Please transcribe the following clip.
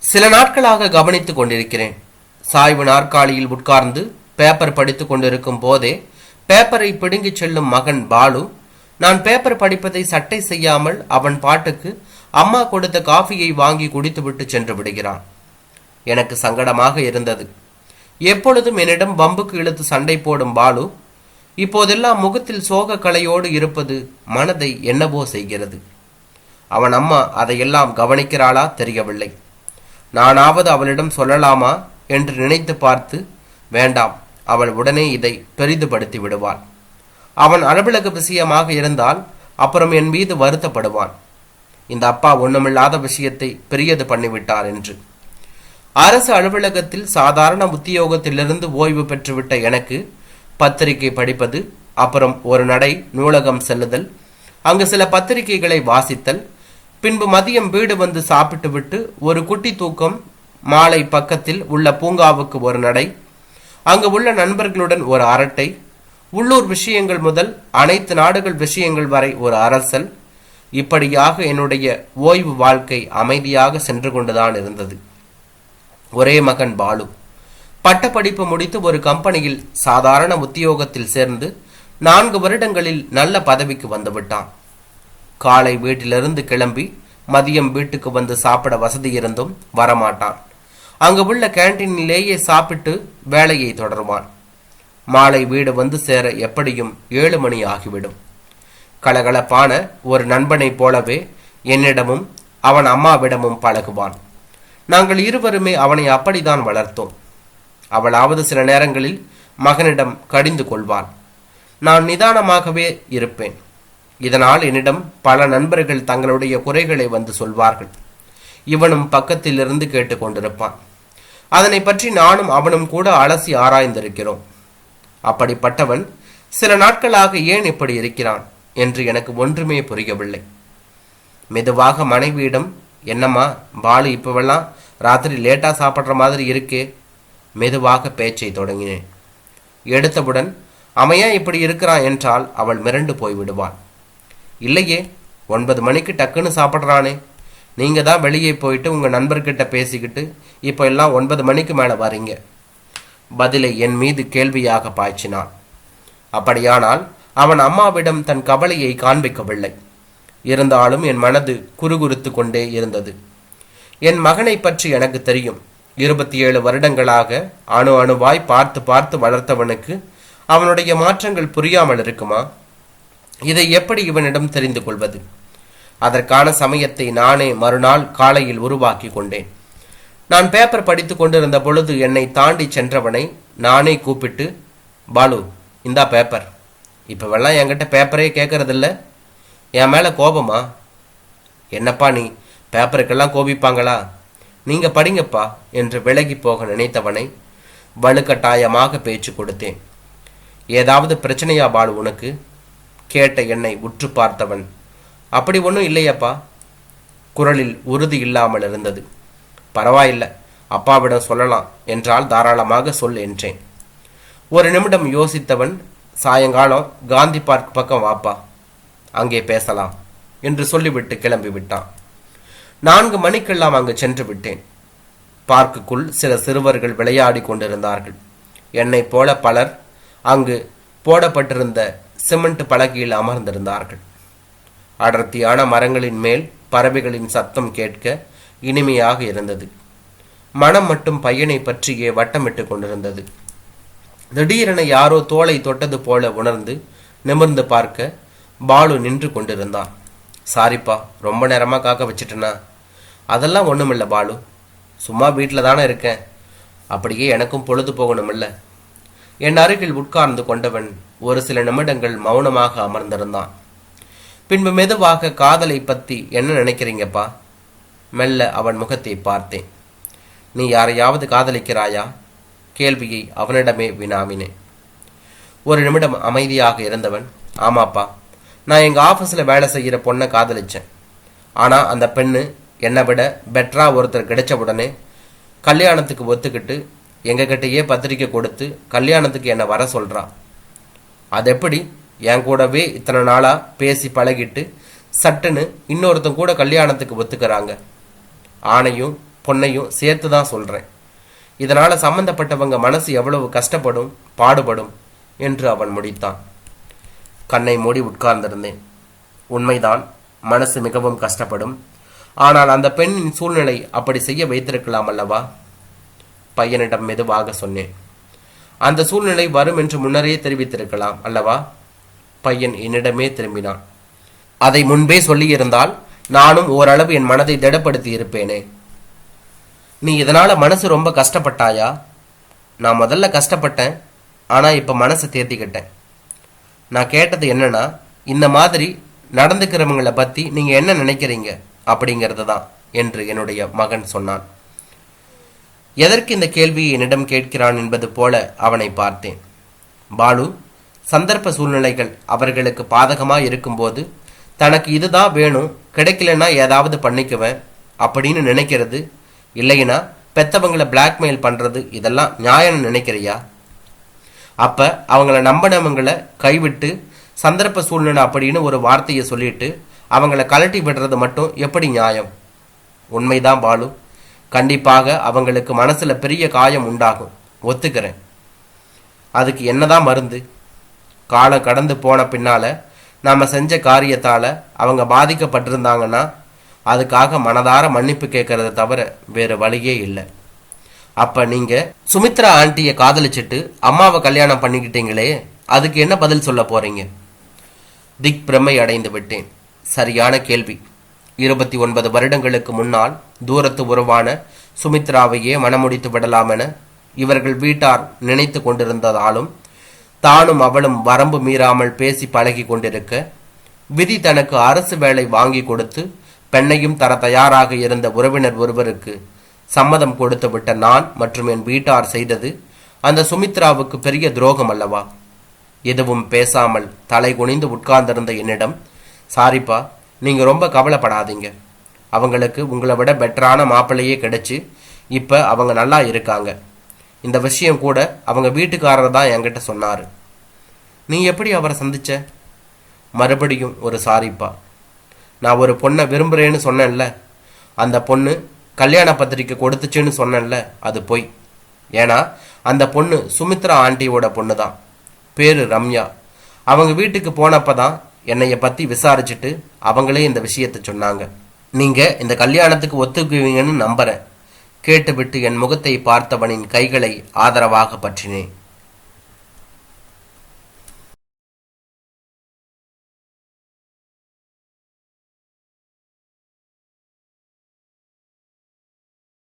சில நாட்களாக கவனித்துக் கொண்டிருக்கிறேன். சாய்வு நாற்காலியில் உட்கார்ந்து பேப்பர் படித்துக் கொண்டிருக்கும் போதே பேப்பரை பிடுங்கிச் செல்லும் மகன் பாலு, நான் பேப்பர் படிப்பதை சட்டை செய்யாமல் அவன் பாட்டுக்கு அம்மா கொடுத்த காஃபியை வாங்கி குடித்துவிட்டு சென்று விடுகிறான். எனக்கு சங்கடமாக இருந்தது. எப்பொழுதும் என்னிடம் வம்புக்கு இழுத்து சண்டை போடும் பாலு இப்போதெல்லாம் முகத்தில் சோக கலையோடு இருப்பது மனதை என்னவோ செய்கிறது. அவன் அம்மா அதையெல்லாம் கவனிக்கிறாளா தெரியவில்லை. நானாவது அவளிடம் சொல்லலாமா என்று நினைத்து பார்த்து, வேண்டாம், அவள் உடனே இதை பெரிதுபடுத்தி விடுவாள். அவன் அலுவலக விஷயமாக இருந்தால் அப்புறம் என் மீது வருத்தப்படுவான். இந்த அப்பா ஒண்ணுமில்லாத விஷயத்தை பெரியது பண்ணிவிட்டார் என்று. அரசு அலுவலகத்தில் சாதாரண உத்தியோகத்திலிருந்து ஓய்வு பெற்றுவிட்ட எனக்கு பத்திரிகை படிப்பது, அப்புறம் ஒரு நடை நூலகம் செல்லுதல், அங்கு சில பத்திரிகைகளை வாசித்தல், பின்பு மதியம் வீடு வந்து சாப்பிட்டு விட்டு ஒரு குட்டி தூக்கம், மாலை பக்கத்தில் உள்ள பூங்காவுக்கு ஒரு நடை, அங்கு உள்ள நண்பர்களுடன் ஒரு அரட்டை, உள்ளூர் விஷயங்கள் முதல் அனைத்து நாடுகள் விஷயங்கள் வரை ஒரு அரசல், இப்படியாக என்னுடைய ஓய்வு வாழ்க்கை அமைதியாக சென்று கொண்டுதான் இருந்தது. ஒரே மகன் பாலு பட்டப்படிப்பு முடித்து ஒரு கம்பெனியில் சாதாரண உத்தியோகத்தில் சேர்ந்து 4 வருடங்களில் நல்ல பதவிக்கு வந்துவிட்டான். காலை வீட்டிலிருந்து கிளம்பி மதியம் வீட்டுக்கு வந்து சாப்பிட வசதி இருந்தும் வரமாட்டான். அங்கு உள்ள கேன்டீனிலேயே சாப்பிட்டு வேலையை தொடருவான். மாலை வீடு வந்து சேர எப்படியும் 7 மணி ஆகிவிடும். கலகலப்பான ஒரு நண்பனைப் போலவே என்னிடமும் அவன் அம்மாவிடமும் பழகுவான். நாங்கள் இருவருமே அவனை அப்படித்தான் வளர்த்தோம். அவளாவது சில நேரங்களில் மகனிடம் கடிந்து கொள்வாள். நான் நிதானமாகவே இருப்பேன். இதனால் என்னிடம் பல நண்பர்கள் தங்களுடைய குறைகளை வந்து சொல்வார்கள். இவனும் பக்கத்தில் இருந்து கேட்டுக்கொண்டிருப்பான். அதனை பற்றி நானும் அவனும் கூட அலசி ஆராய்ந்திருக்கிறோம். அப்படிப்பட்டவன் சில நாட்களாக ஏன் இப்படி இருக்கிறான் என்று எனக்கு ஒன்றுமே புரியவில்லை. மெதுவாக மனைவியிடம், என்னம்மா பாலு இப்பவெல்லாம் ராத்திரி லேட்டா சாப்பிட்ற மாதிரி இருக்கே, மெதுவாக பேச்சை தொடங்கினேன். எடுத்தவுடன் அமையா இப்படி இருக்கிறான் என்றால் அவள் மிரண்டு போய்விடுவாள். இல்லையே, 9 மணிக்கு டக்குன்னு சாப்பிட்றானே, நீங்க தான் வெளியே போயிட்டு உங்க நண்பர்கிட்ட பேசிக்கிட்டு இப்போ எல்லாம் 9 மணிக்கு மேல வரீங்க. பதிலை என் மீது கேள்வியாக பாய்ச்சினான். அப்படியானால் அவன் அம்மாவிடம் தன் கவலையை காண்பிக்கவில்லை. இருந்தாலும் என் மனது குறுகுறுத்து கொண்டே இருந்தது. என் மகனை பற்றி எனக்கு தெரியும். 27 வருடங்களாக அணு அணுவாய் பார்த்து பார்த்து வளர்த்தவனுக்கு அவனுடைய மாற்றங்கள் புரியாமல் இருக்குமா? இதை எப்படி இவனிடம் தெரிந்து கொள்வது? அதற்கான சமயத்தை நானே மறுநாள் காலையில் உருவாக்கி கொண்டேன். நான் பேப்பர் படித்து கொண்டிருந்த பொழுது என்னை தாண்டி சென்றவனை நானே கூப்பிட்டு, பாலு, இந்தா பேப்பர். இப்பவெல்லாம் என்கிட்ட பேப்பரே கேட்கறதில்ல, என் மேல கோபமா? என்னப்பா நீ, பேப்பருக்கெல்லாம் கோபிப்பாங்களா? நீங்க படிங்கப்பா என்று விலகி போக நினைத்தவனை வலுக்கட்டாயமாக பேச்சு கொடுத்தேன். ஏதாவது பிரச்சனையா பாலு உனக்கு? கேட்ட என்னை உற்று பார்த்தவன், அப்படி ஒன்றும் இல்லையப்பா. குரலில் உறுதி இல்லாமல் இருந்தது. பரவாயில்லை, அப்பாவிடம் சொல்லலாம் என்றால் தாராளமாக சொல் என்றேன். ஒரு நிமிடம் யோசித்தவன், சாயங்காலம் காந்தி பார்க் பக்கம் வாப்பா, அங்கே பேசலாம் என்று சொல்லிவிட்டு கிளம்பி விட்டான். 4 மணிக்கெல்லாம் அங்கு சென்று விட்டேன். பார்க்குக்குள் சில சிறுவர்கள் விளையாடி கொண்டிருந்தார்கள். என்னை போல பலர் அங்கு போடப்பட்டிருந்த சிமெண்ட் பலகையில் அமர்ந்திருந்தார்கள். அடர்த்தியான மரங்களின் மேல் பறவைகளின் சத்தம் கேட்க இனிமையாக இருந்தது. மனம் மட்டும் பையனை பற்றியே வட்டமிட்டு கொண்டிருந்தது. திடீரென யாரோ தோளை தொட்டது போல உணர்ந்து நிமிர்ந்து பார்க்க பாலு நின்று கொண்டிருந்தான். சாரிப்பா, ரொம்ப நேரமா காக்க வச்சிட்டனா? அதெல்லாம் ஒண்ணுமில்ல பாலு, சும்மா வீட்டில் தானே இருக்கேன், அப்படியே எனக்கும் பொழுது போகணுமில்ல. என் அருகில் உட்கார்ந்து கொண்டவன் ஒரு சில நிமிடங்கள் மௌனமாக அமர்ந்திருந்தான். பின்பு மெதுவாக, காதலை பத்தி என்ன நினைக்கிறீங்கப்பா? மெல்ல அவன் முகத்தை பார்த்தேன். நீ யாரையாவது காதலிக்கிறாயா? கேள்வியை அவனிடமே வினாவினேன். ஒரு நிமிடம் அமைதியாக இருந்தவன், ஆமாப்பா, நான் எங்கள் ஆஃபீஸில் வேலை செய்கிற பொண்ணை காதலிச்சேன். ஆனால் அந்த பெண்ணு என்னை விட பெட்டரா ஒருத்தர் கிடைச்ச உடனே கல்யாணத்துக்கு ஒத்துக்கிட்டு எங்ககிட்டயே பத்திரிக்கை கொடுத்து கல்யாணத்துக்கு என்னை வர சொல்கிறா. அது எப்படி? என் கூடவே இத்தனை நாளாக பேசி பழகிட்டு சட்டுன்னு இன்னொருத்தன் கூட கல்யாணத்துக்கு ஒத்துக்கிறாங்க. ஆணையும் பொண்ணையும் சேர்த்து தான் சொல்றேன். இதனால சம்பந்தப்பட்டவங்க மனசு எவ்வளவு கஷ்டப்படும், பாடுபடும் என்று அவன் முடித்தான். கண்ணை மூடி உட்கார்ந்திருந்தேன். உண்மைதான், மனசு மிகவும் கஷ்டப்படும். ஆனால் அந்த பெண்ணின் சூழ்நிலை அப்படி செய்ய வைத்திருக்கலாம் அல்லவா? பையனிடம் மெதுவாக சொன்னேன். அந்த சூழ்நிலை வரும் என்று முன்னரே தெரிவித்திருக்கலாம் அல்லவா? பையன் என்னிடமே திரும்பினான். அதை முன்பே சொல்லியிருந்தால் நானும் ஓரளவு என் மனதை திடப்படுத்தி இருப்பேனே. நீ இதனால மனசு ரொம்ப கஷ்டப்பட்டாயா? நான் முதல்ல கஷ்டப்பட்டேன், ஆனா இப்ப மனசை தேர்த்திக்கிட்டேன். நான் கேட்டது என்னன்னா, இந்த மாதிரி நடந்துக்கிறவங்களை பத்தி நீங்க என்ன நினைக்கிறீங்க அப்படிங்கிறது தான் என்று என்னுடைய மகன் சொன்னான். எதற்கு இந்த கேள்வியை என்னிடம் கேட்கிறான் என்பது போல அவனை பார்த்தேன். பாலு, சந்தர்ப்ப சூழ்நிலைகள் அவர்களுக்கு பாதகமா இருக்கும்போது தனக்கு இதுதான் வேணும், கிடைக்கலன்னா ஏதாவது பண்ணிக்குவேன் அப்படின்னு நினைக்கிறது, இல்லைன்னா பெத்தவங்களை பிளாக்மெயில் பண்றது, இதெல்லாம் நியாயம்னு நினைக்கிறியா? அப்ப அவங்கள நம்பினவங்களை கைவிட்டு சந்தர்ப்ப சூழ்நிலை அப்படின்னு ஒரு வார்த்தையை சொல்லிட்டு அவங்கள கலட்டி விடுறது மட்டும் எப்படி நியாயம்? உண்மைதான் பாலு, கண்டிப்பாக அவங்களுக்கு மனசுல பெரிய காயம் உண்டாகும், ஒத்துக்கிறேன். அதுக்கு என்னதான் மருந்து? காலம் கடந்து போன பின்னால நாம செஞ்ச காரியத்தால அவங்க பாதிக்கப்பட்டிருந்தாங்கன்னா அதுக்காக மனதார மன்னிப்பு கேட்கறத தவிர வேற வழியே இல்லை. அப்ப நீங்க சுமித்ரா ஆண்டியை காதலிச்சிட்டு அம்மாவை கல்யாணம் பண்ணிக்கிட்டீங்களே, அதுக்கு என்ன பதில் சொல்ல போறீங்க? திக் பிரமை அடைந்து விட்டேன். சரியான கேள்வி. 29 வருடங்களுக்கு முன்னால் தூரத்து உறவான சுமித்ராவையே மனமுடித்து விடலாம் என இவர்கள் வீட்டார் நினைத்து கொண்டிருந்ததாலும் தானும் அவளும் வரம்பு மீறாமல் பேசி பழகி கொண்டிருக்க, விதி தனக்கு அரசு வேலை வாங்கி கொடுத்து பெண்ணையும் தர தயாராக இருந்த உறவினர் ஒருவருக்கு சம்மதம் கொடுத்து விட்ட நான் மற்றும் என் வீட்டார் செய்தது அந்த சுமித்ராவுக்கு பெரிய துரோகம் அல்லவா? எதுவும் பேசாமல் தலை குனிந்து உட்கார்ந்திருந்த என்னிடம், சாரிப்பா, நீங்க ரொம்ப கவலைப்படாதீங்க, அவங்களுக்கு உங்களை விட பெட்டரான மாப்பிள்ளையே கிடைச்சு இப்ப அவங்க நல்லா இருக்காங்க. இந்த விஷயம் கூட அவங்க வீட்டுக்காரர் தான் என்கிட்ட சொன்னாரு. நீ எப்படி அவரை சந்திச்ச? மறுபடியும் ஒரு சாரிப்பா. நான் ஒரு பொண்ணை விரும்புறேன்னு சொன்னேன்ல, அந்த பொண்ணு கல்யாண பத்திரிக்கை கொடுத்துச்சுன்னு சொன்னேன்ல, அது பொய். ஏன்னா அந்த பொண்ணு சுமித்ரா ஆண்டியோட பொண்ணு தான், பேரு ரம்யா. அவங்க வீட்டுக்கு போனப்பதான் என்னைய பத்தி விசாரிச்சுட்டு அவங்களே இந்த விஷயத்தை சொன்னாங்க. நீங்க இந்த கல்யாணத்துக்கு ஒத்துக்குவீங்கன்னு நம்புறேன். கேட்டுவிட்டு என் முகத்தை பார்த்தவனின் கைகளை ஆதரவாக பற்றினேன்.